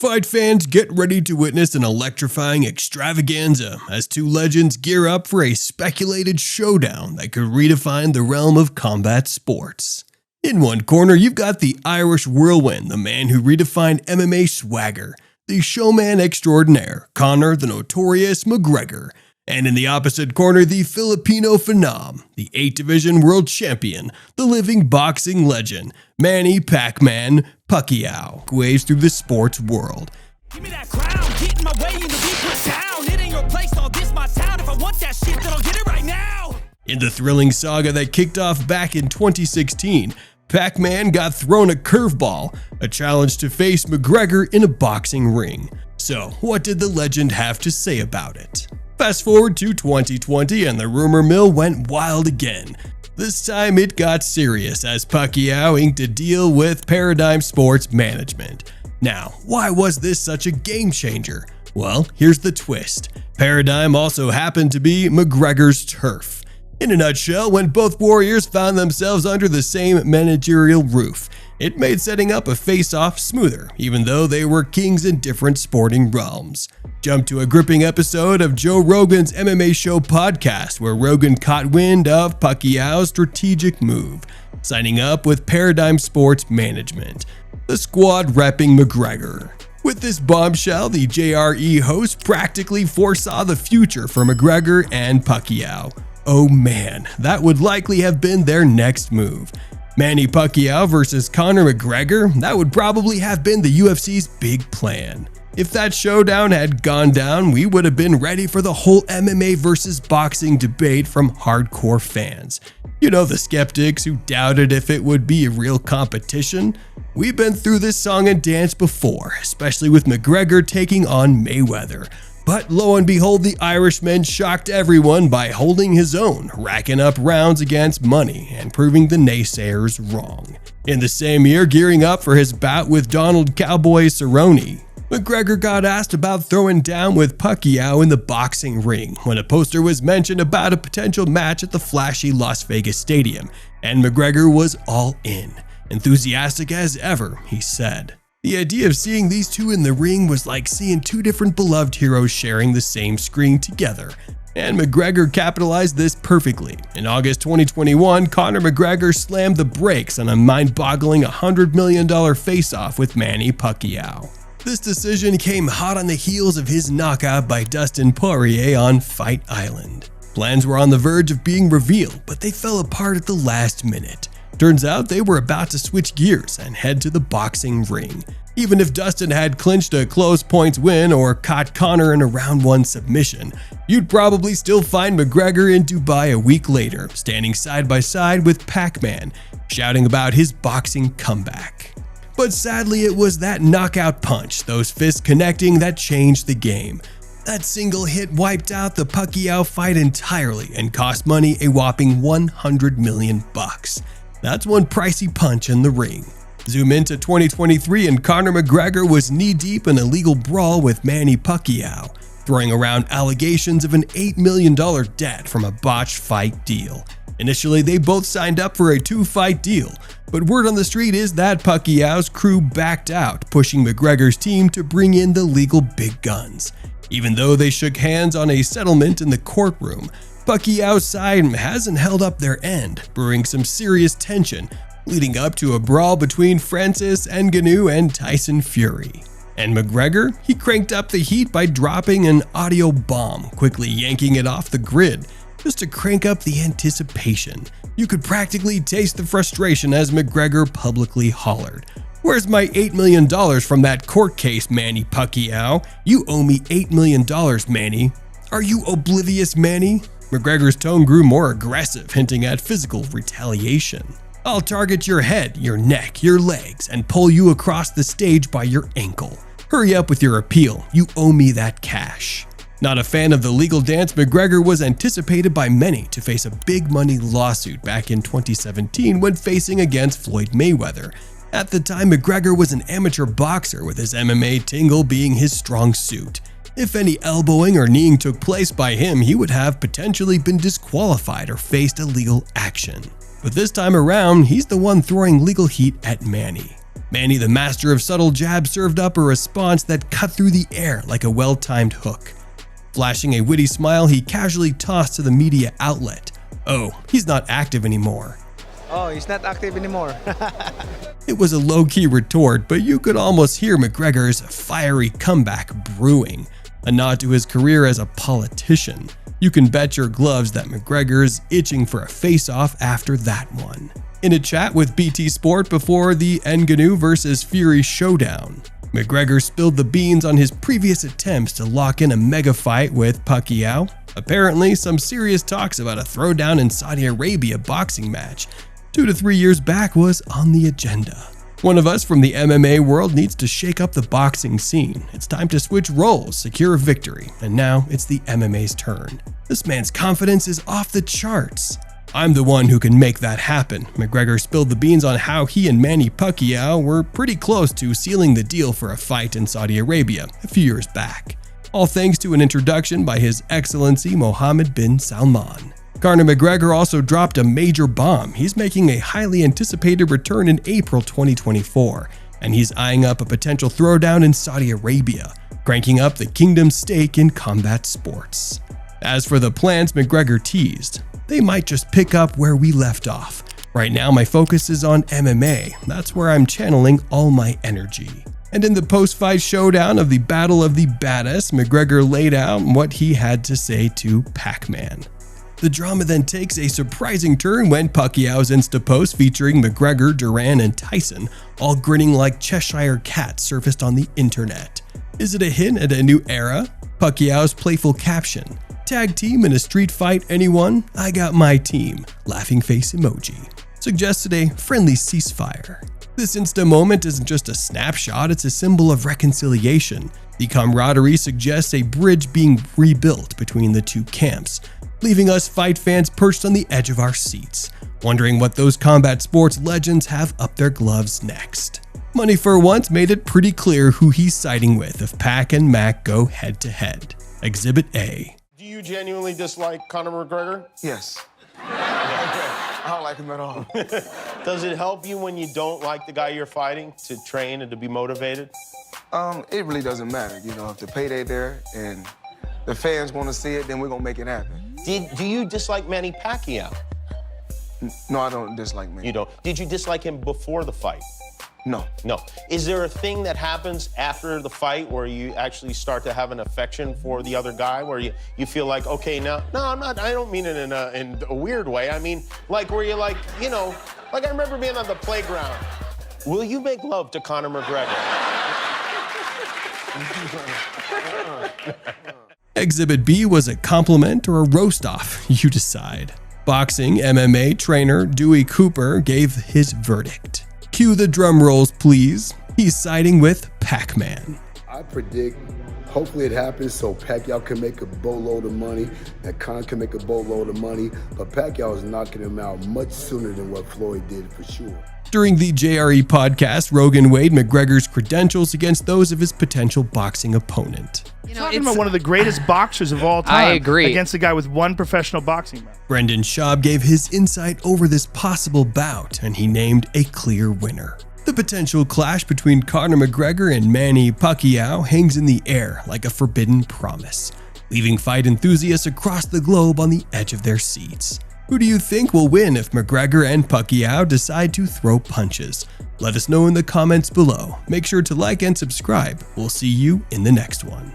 Fight fans, get ready to witness an electrifying extravaganza as two legends gear up for a speculated showdown that could redefine the realm of combat sports. In one corner, you've got the Irish whirlwind, the man who redefined MMA swagger, the showman extraordinaire, Conor the Notorious McGregor. And in the opposite corner, the Filipino phenom, the 8-division world champion, the living boxing legend, Manny Pacquiao, waves through the sports world. Give me that crown, get in my way and to be put down. It ain't your place, all this my town. If I want that shit, then I'll get it right now. In the thrilling saga that kicked off back in 2016, Pac-Man got thrown a curveball, a challenge to face McGregor in a boxing ring. So, what did the legend have to say about it? Fast forward to 2020 and the rumor mill went wild again. This time it got serious as Pacquiao inked a deal with Paradigm Sports Management. Now, why was this such a game changer? Well, here's the twist. Paradigm also happened to be McGregor's turf. In a nutshell, when both warriors found themselves under the same managerial roof, it made setting up a face-off smoother, even though they were kings in different sporting realms. Jump to a gripping episode of Joe Rogan's MMA Show podcast where Rogan caught wind of Pacquiao's strategic move, signing up with Paradigm Sports Management, the squad repping McGregor. With this bombshell, the JRE host practically foresaw the future for McGregor and Pacquiao. Oh man, that would likely have been their next move. Manny Pacquiao versus Conor McGregor, that would probably have been the UFC's big plan. If that showdown had gone down, we would have been ready for the whole MMA versus boxing debate from hardcore fans. You know, the skeptics who doubted if it would be a real competition. We've been through this song and dance before, especially with McGregor taking on Mayweather. But lo and behold, the Irishman shocked everyone by holding his own, racking up rounds against money and proving the naysayers wrong. In the same year, gearing up for his bout with Donald Cowboy Cerrone, McGregor got asked about throwing down with Pacquiao in the boxing ring when a poster was mentioned about a potential match at the flashy Las Vegas stadium, and McGregor was all in. Enthusiastic as ever, he said. The idea of seeing these two in the ring was like seeing two different beloved heroes sharing the same screen together, and McGregor capitalized this perfectly. In August 2021, Conor McGregor slammed the brakes on a mind-boggling $100 million face-off with Manny Pacquiao. This decision came hot on the heels of his knockout by Dustin Poirier on Fight Island. Plans were on the verge of being revealed, but they fell apart at the last minute. Turns out they were about to switch gears and head to the boxing ring. Even if Dustin had clinched a close points win or caught Conor in a round 1 submission, you'd probably still find McGregor in Dubai a week later, standing side by side with Pac-Man, shouting about his boxing comeback. But sadly, it was that knockout punch, those fists connecting, that changed the game. That single hit wiped out the Pacquiao fight entirely and cost money a whopping $100 million. That's one pricey punch in the ring. Zoom into 2023 and Conor McGregor was knee-deep in a legal brawl with Manny Pacquiao, throwing around allegations of an $8 million debt from a botched fight deal. Initially, they both signed up for a 2-fight deal, but word on the street is that Pacquiao's crew backed out, pushing McGregor's team to bring in the legal big guns. Even though they shook hands on a settlement in the courtroom, Pacquiao's side hasn't held up their end, brewing some serious tension, leading up to a brawl between Francis Ngannou and Tyson Fury. And McGregor, he cranked up the heat by dropping an audio bomb, quickly yanking it off the grid, just to crank up the anticipation. You could practically taste the frustration as McGregor publicly hollered, "Where's my $8 million from that court case, Manny Pacquiao? You owe me $8 million, Manny. Are you oblivious, Manny?" McGregor's tone grew more aggressive, hinting at physical retaliation. "I'll target your head, your neck, your legs, and pull you across the stage by your ankle. Hurry up with your appeal, you owe me that cash." Not a fan of the legal dance, McGregor was anticipated by many to face a big money lawsuit back in 2017 when facing against Floyd Mayweather. At the time, McGregor was an amateur boxer with his MMA tingle being his strong suit. If any elbowing or kneeing took place by him, he would have potentially been disqualified or faced illegal action. But this time around, he's the one throwing legal heat at Manny. Manny, the master of subtle jabs, served up a response that cut through the air like a well-timed hook. Flashing a witty smile, he casually tossed to the media outlet, "Oh, he's not active anymore." Oh, he's not active anymore. It was a low-key retort, but you could almost hear McGregor's fiery comeback brewing, a nod to his career as a politician. You can bet your gloves that McGregor's itching for a face-off after that one. In a chat with BT Sport before the Ngannou vs. Fury showdown, McGregor spilled the beans on his previous attempts to lock in a mega fight with Pacquiao. Apparently, some serious talks about a throwdown in Saudi Arabia boxing match 2 to 3 years back was on the agenda. One of us from the MMA world needs to shake up the boxing scene. It's time to switch roles, secure a victory, and now it's the MMA's turn. This man's confidence is off the charts. "I'm the one who can make that happen." McGregor spilled the beans on how he and Manny Pacquiao were pretty close to sealing the deal for a fight in Saudi Arabia a few years back, all thanks to an introduction by His Excellency Mohammed bin Salman. Conor McGregor also dropped a major bomb. He's making a highly anticipated return in April 2024, and he's eyeing up a potential throwdown in Saudi Arabia, cranking up the kingdom's stake in combat sports. As for the plans McGregor teased, they might just pick up where we left off. Right now, my focus is on MMA. That's where I'm channeling all my energy. And in the post-fight showdown of the Battle of the Baddest, McGregor laid out what he had to say to Pac-Man. The drama then takes a surprising turn when Pacquiao's Insta post featuring McGregor, Duran, and Tyson all grinning like Cheshire cats surfaced on the internet. Is it a hint at a new era? Pacquiao's playful caption, "Tag team in a street fight, anyone? I got my team," laughing face emoji, suggested a friendly ceasefire. This Insta moment isn't just a snapshot, it's a symbol of reconciliation. The camaraderie suggests a bridge being rebuilt between the two camps, leaving us fight fans perched on the edge of our seats, wondering what those combat sports legends have up their gloves next. Money for once made it pretty clear who he's siding with if Pac and Mac go head-to-head. Exhibit A. Do you genuinely dislike Conor McGregor? Yes. I don't like him at all. Does it help you when you don't like the guy you're fighting to train and to be motivated? It really doesn't matter. You know, if the payday there and the fans want to see it, then we're going to make it happen. Do you dislike Manny Pacquiao? No, I don't dislike Manny. You don't. Did you dislike him before the fight? No. No. Is there a thing that happens after the fight where you actually start to have an affection for the other guy, where you feel like, okay, now, no, I'm not, I don't mean it in a weird way. I mean, like, where you're like, you know, like I remember being on the playground. Will you make love to Conor McGregor? Exhibit B was a compliment or a roast-off, you decide. Boxing MMA trainer Dewey Cooper gave his verdict. Cue the drum rolls, please. He's siding with Pac-Man. I predict, hopefully it happens so Pacquiao can make a boatload of money, and Conor can make a boatload of money, but Pacquiao is knocking him out much sooner than what Floyd did, for sure. During the JRE podcast, Rogan weighed McGregor's credentials against those of his potential boxing opponent. You know, talking about one of the greatest boxers of all time. I agree. Against a guy with one professional boxing match. Brendan Schaub gave his insight over this possible bout, and he named a clear winner. The potential clash between Conor McGregor and Manny Pacquiao hangs in the air like a forbidden promise, leaving fight enthusiasts across the globe on the edge of their seats. Who do you think will win if McGregor and Pacquiao decide to throw punches? Let us know in the comments below. Make sure to like and subscribe. We'll see you in the next one.